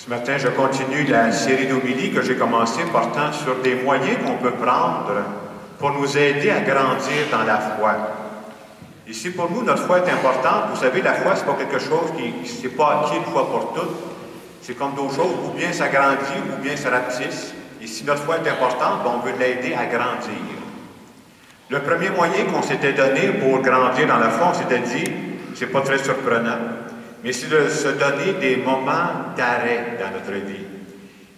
Ce matin, je continue la série d'homélies que j'ai commencée portant sur des moyens qu'on peut prendre pour nous aider à grandir dans la foi. Ici, pour nous, notre foi est importante. Vous savez, la foi, ce n'est pas quelque chose qui n'est pas acquis une fois pour toutes. C'est comme d'autres choses, ou bien ça grandit, ou bien ça rapetisse. Et si notre foi est importante, on veut l'aider à grandir. Le premier moyen qu'on s'était donné pour grandir dans la foi, on s'était dit, c'est pas très surprenant, mais c'est de se donner des moments d'arrêt dans notre vie.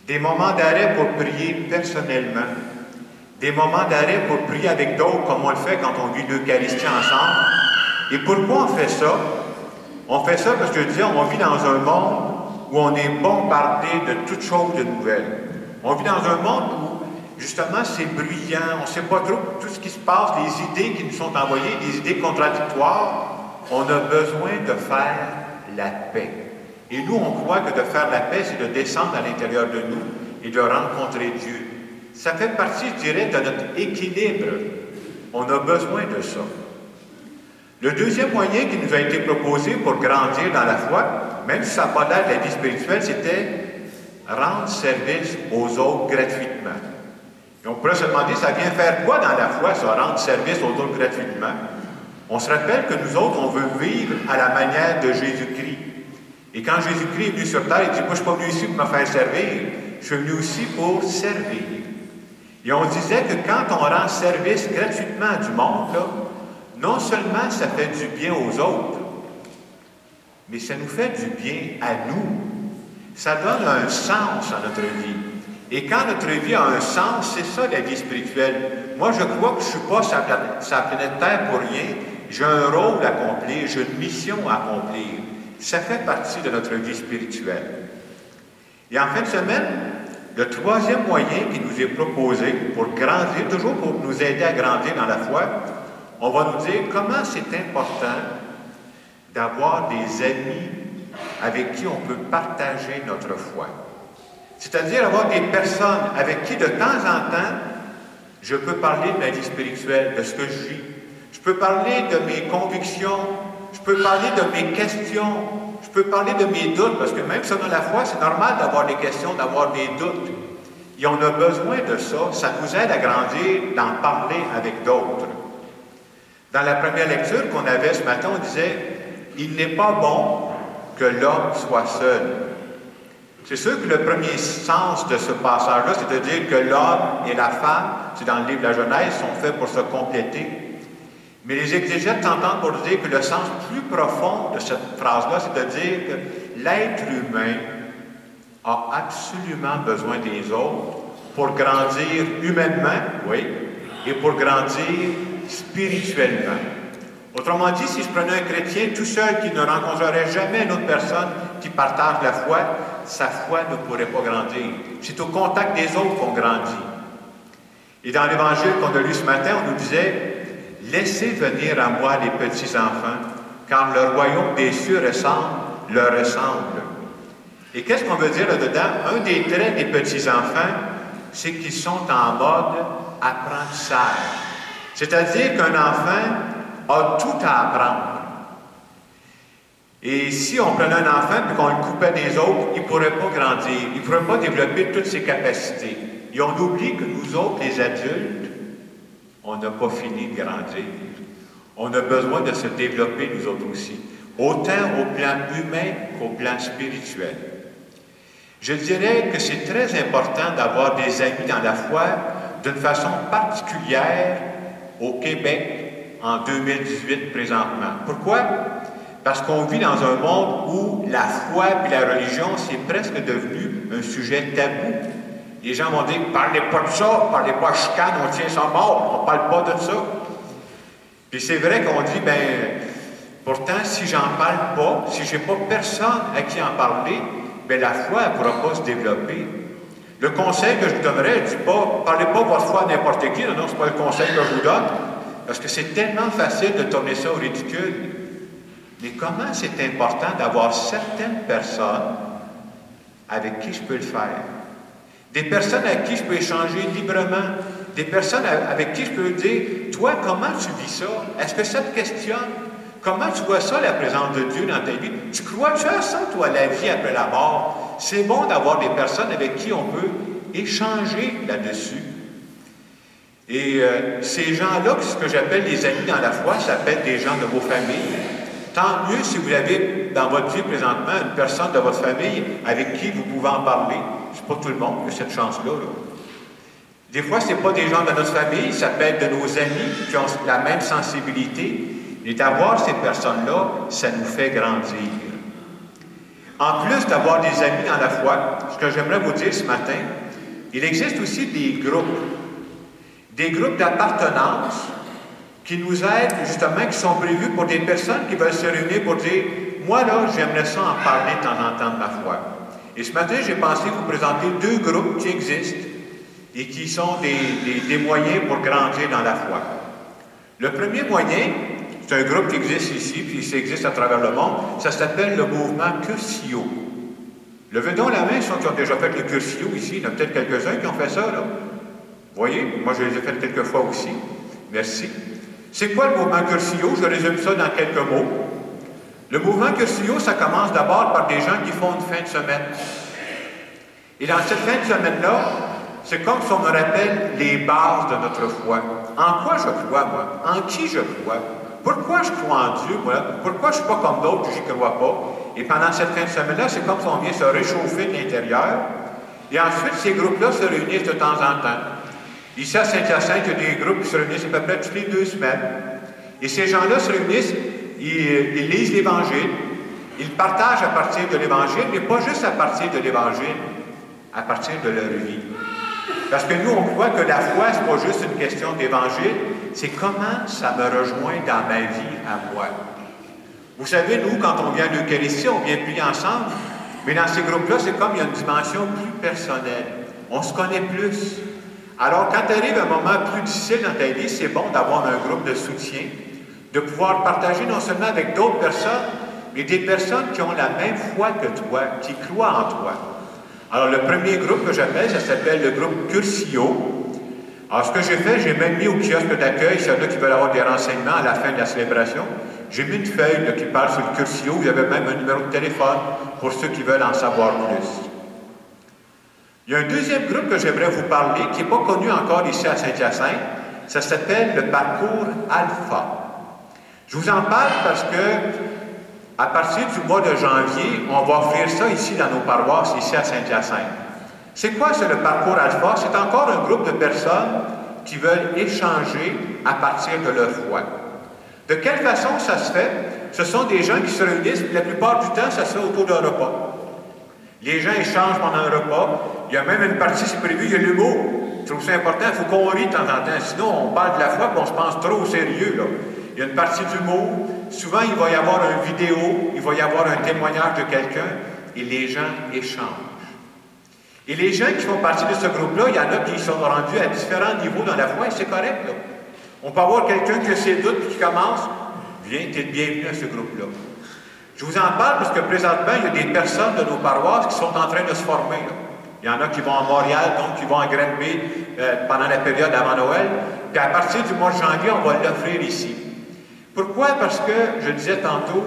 Des moments d'arrêt pour prier personnellement. Des moments d'arrêt pour prier avec d'autres, comme on le fait quand on vit l'Eucharistie ensemble. Et pourquoi on fait ça? On fait ça parce que, disons, on vit dans un monde où on est bombardé de toutes choses de nouvelles. On vit dans un monde où, justement, c'est bruyant, on ne sait pas trop tout ce qui se passe, les idées qui nous sont envoyées, des idées contradictoires. On a besoin de faire la paix. Et nous, on croit que de faire la paix, c'est de descendre à l'intérieur de nous et de rencontrer Dieu. Ça fait partie, je dirais, de notre équilibre. On a besoin de ça. Le deuxième moyen qui nous a été proposé pour grandir dans la foi, même si ça n'a pas l'air de la vie spirituelle, c'était rendre service aux autres gratuitement. Et on pourrait se demander, ça vient faire quoi dans la foi, ça, rendre service aux autres gratuitement? On se rappelle que nous autres, on veut vivre à la manière de Jésus-Christ. Et quand Jésus-Christ est venu sur terre, il dit, moi, je ne suis pas venu ici pour me faire servir, je suis venu aussi pour servir. Et on disait que quand on rend service gratuitement du monde, là, non seulement ça fait du bien aux autres, mais ça nous fait du bien à nous. Ça donne un sens à notre vie. Et quand notre vie a un sens, c'est ça la vie spirituelle. Moi, je crois que je ne suis pas sur la planète Terre pour rien. J'ai un rôle à accomplir, j'ai une mission à accomplir. Ça fait partie de notre vie spirituelle. Et en fin de semaine, le troisième moyen qui nous est proposé pour grandir, toujours pour nous aider à grandir dans la foi, on va nous dire comment c'est important d'avoir des amis avec qui on peut partager notre foi. C'est-à-dire avoir des personnes avec qui, de temps en temps, je peux parler de ma vie spirituelle, de ce que je vis. Je peux parler de mes convictions, je peux parler de mes questions, je peux parler de mes doutes, parce que même selon la foi, c'est normal d'avoir des questions, d'avoir des doutes. Et on a besoin de ça, ça nous aide à grandir, d'en parler avec d'autres. Dans la première lecture qu'on avait ce matin, on disait « Il n'est pas bon que l'homme soit seul ». C'est sûr que le premier sens de ce passage-là, c'est de dire que l'homme et la femme, c'est dans le livre de la Genèse, sont faits pour se compléter. Mais les exégètes s'entendent pour dire que le sens plus profond de cette phrase-là, c'est de dire que l'être humain a absolument besoin des autres pour grandir humainement, oui, et pour grandir spirituellement. Autrement dit, si je prenais un chrétien tout seul qui ne rencontrerait jamais une autre personne qui partage la foi, sa foi ne pourrait pas grandir. C'est au contact des autres qu'on grandit. Et dans l'Évangile qu'on a lu ce matin, on nous disait « Laissez venir à moi les petits-enfants, car le royaume des cieux leur ressemble. » Et qu'est-ce qu'on veut dire là-dedans? Un des traits des petits-enfants, c'est qu'ils sont en mode apprentissage. C'est-à-dire qu'un enfant a tout à apprendre. Et si on prenait un enfant et qu'on le coupait des autres, il ne pourrait pas grandir, il ne pourrait pas développer toutes ses capacités. Et on oublie que nous autres, les adultes, on n'a pas fini de grandir. On a besoin de se développer, nous autres aussi, autant au plan humain qu'au plan spirituel. Je dirais que c'est très important d'avoir des amis dans la foi d'une façon particulière au Québec en 2018 présentement. Pourquoi? Parce qu'on vit dans un monde où la foi et la religion, c'est presque devenu un sujet tabou. Les gens vont dire, parlez pas de ça, parlez pas de chicane, on tient ça mort, on parle pas de ça. Puis c'est vrai qu'on dit, ben, pourtant, si j'en parle pas, si j'ai pas personne à qui en parler, ben la foi, elle pourra pas se développer. Le conseil que je vous donnerais, je dis pas, parlez pas de votre foi à n'importe qui, non, c'est pas le conseil que je vous donne, parce que c'est tellement facile de tourner ça au ridicule. Mais comment c'est important d'avoir certaines personnes avec qui je peux le faire? Des personnes avec qui je peux échanger librement. Des personnes avec qui je peux dire, toi, comment tu vis ça? Est-ce que ça te questionne? Comment tu vois ça, la présence de Dieu dans ta vie? Tu crois-tu à ça, toi, la vie après la mort? C'est bon d'avoir des personnes avec qui on peut échanger là-dessus. Et ces gens-là, ce que j'appelle les amis dans la foi, ça peut être des gens de vos familles. Tant mieux si vous avez dans votre vie présentement une personne de votre famille avec qui vous pouvez en parler. C'est pas tout le monde qui a cette chance-là. Des fois, ce n'est pas des gens de notre famille, ça peut être de nos amis qui ont la même sensibilité. Et d'avoir ces personnes-là, ça nous fait grandir. En plus d'avoir des amis dans la foi, ce que j'aimerais vous dire ce matin, il existe aussi des groupes d'appartenance qui nous aident justement, qui sont prévus pour des personnes qui veulent se réunir pour dire « Moi, là, j'aimerais ça en parler de temps en temps de ma foi. » Et ce matin, j'ai pensé vous présenter deux groupes qui existent et qui sont des moyens pour grandir dans la foi. Le premier moyen, c'est un groupe qui existe ici, puis ça existe à travers le monde, ça s'appelle le mouvement Curcio. Levez donc la main, ceux qui ont déjà fait le Curcio ici, il y en a peut-être quelques-uns qui ont fait ça, là. Vous voyez, moi je les ai fait quelques fois aussi. Merci. C'est quoi le mouvement Curcio? Je résume ça dans quelques mots. Le mouvement Curcio, ça commence d'abord par des gens qui font une fin de semaine. Et dans cette fin de semaine-là, c'est comme si on me rappelle les bases de notre foi. En quoi je crois, moi? En qui je crois? Pourquoi je crois en Dieu, moi? Pourquoi je ne suis pas comme d'autres, je n'y crois pas? Et pendant cette fin de semaine-là, c'est comme si on vient se réchauffer de l'intérieur. Et ensuite, ces groupes-là se réunissent de temps en temps. Ici, à Saint-Hyacinthe, il y a des groupes qui se réunissent à peu près toutes les 2 semaines. Et ces gens-là se réunissent, ils lisent l'Évangile, ils partagent à partir de l'Évangile, mais pas juste à partir de l'Évangile, à partir de leur vie. Parce que nous, on croit que la foi, ce n'est pas juste une question d'Évangile, c'est comment ça me rejoint dans ma vie à moi. Vous savez, nous, quand on vient à l'Eucharistie, on vient prier ensemble, mais dans ces groupes-là, c'est comme il y a une dimension plus personnelle. On se connaît plus. Alors, quand arrive un moment plus difficile dans ta vie, c'est bon d'avoir un groupe de soutien, de pouvoir partager non seulement avec d'autres personnes, mais des personnes qui ont la même foi que toi, qui croient en toi. Alors, le premier groupe que j'appelle, ça s'appelle le groupe Curcio. Alors, ce que j'ai fait, j'ai même mis au kiosque d'accueil, s'il y en a qui veulent avoir des renseignements à la fin de la célébration, j'ai mis une feuille là, qui parle sur le Curcio. Il y avait même un numéro de téléphone pour ceux qui veulent en savoir plus. Il y a un deuxième groupe que j'aimerais vous parler, qui n'est pas connu encore ici à Saint-Hyacinthe. Ça s'appelle le parcours Alpha. Je vous en parle parce que, à partir du mois de janvier, on va offrir ça ici dans nos paroisses, ici à Saint-Hyacinthe. C'est quoi le parcours Alpha? C'est encore un groupe de personnes qui veulent échanger à partir de leur foi. De quelle façon ça se fait? Ce sont des gens qui se réunissent, la plupart du temps, ça se fait autour d'un repas. Les gens échangent pendant un repas. Il y a même une partie, c'est prévu, il y a l'humour. Je trouve ça important, il faut qu'on rit de temps en temps. Sinon, on parle de la foi et on se pense trop au sérieux, là. Il y a une partie d'humour. Souvent, il va y avoir une vidéo, il va y avoir un témoignage de quelqu'un et les gens échangent. Et les gens qui font partie de ce groupe-là, il y en a qui sont rendus à différents niveaux dans la foi et c'est correct, là. On peut avoir quelqu'un qui a ses doutes et qui commence. Viens, tu es bienvenu à ce groupe-là. Je vous en parle parce que présentement, il y a des personnes de nos paroisses qui sont en train de se former, là. Il y en a qui vont à Montréal, donc qui vont à Granby pendant la période avant Noël. Puis à partir du mois de janvier, on va l'offrir ici. Pourquoi? Parce que, je disais tantôt,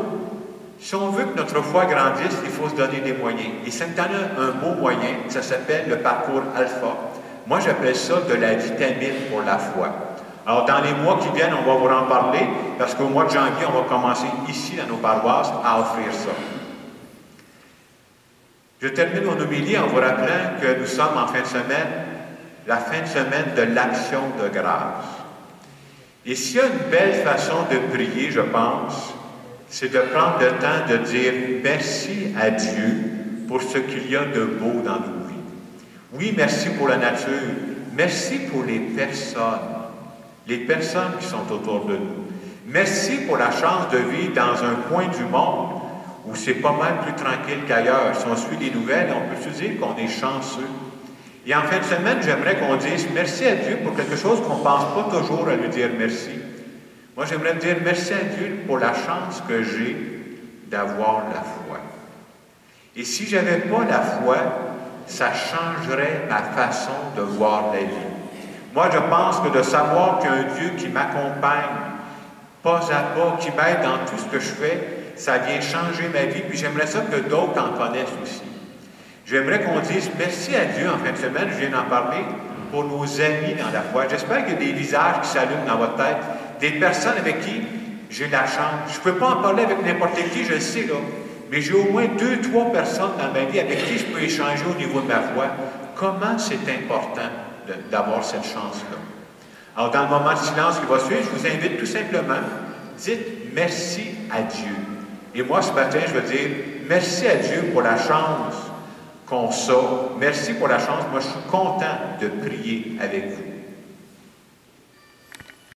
si on veut que notre foi grandisse, il faut se donner des moyens. Et c'est un beau moyen, ça s'appelle le parcours Alpha. Moi, j'appelle ça de la vitamine pour la foi. Alors, dans les mois qui viennent, on va vous en parler, parce qu'au mois de janvier, on va commencer ici, dans nos paroisses, à offrir ça. Je termine mon homélie en vous rappelant que nous sommes en fin de semaine, la fin de semaine de l'action de grâce. Et s'il y a une belle façon de prier, je pense, c'est de prendre le temps de dire merci à Dieu pour ce qu'il y a de beau dans nos vies. Oui, merci pour la nature. Merci pour les personnes qui sont autour de nous. Merci pour la chance de vivre dans un coin du monde où c'est pas mal plus tranquille qu'ailleurs. Si on suit les nouvelles, on peut se dire qu'on est chanceux. Et en fin de semaine, j'aimerais qu'on dise merci à Dieu pour quelque chose qu'on ne pense pas toujours à lui dire merci. Moi, j'aimerais dire merci à Dieu pour la chance que j'ai d'avoir la foi. Et si je n'avais pas la foi, ça changerait ma façon de voir la vie. Moi, je pense que de savoir qu'il y a un Dieu qui m'accompagne, pas à pas, qui m'aide dans tout ce que je fais. Ça vient changer ma vie, puis j'aimerais ça que d'autres en connaissent aussi. J'aimerais qu'on dise merci à Dieu en fin de semaine, je viens d'en parler, pour nos amis dans la foi. J'espère qu'il y a des visages qui s'allument dans votre tête, des personnes avec qui j'ai la chance. Je ne peux pas en parler avec n'importe qui, je le sais, là, mais j'ai au moins 2-3 personnes dans ma vie avec qui je peux échanger au niveau de ma foi. Comment c'est important d'avoir cette chance-là. Alors, dans le moment de silence qui va suivre, je vous invite tout simplement, dites merci à Dieu. Et moi, ce matin, je veux dire merci à Dieu pour la chance qu'on a. Merci pour la chance. Moi, je suis content de prier avec vous.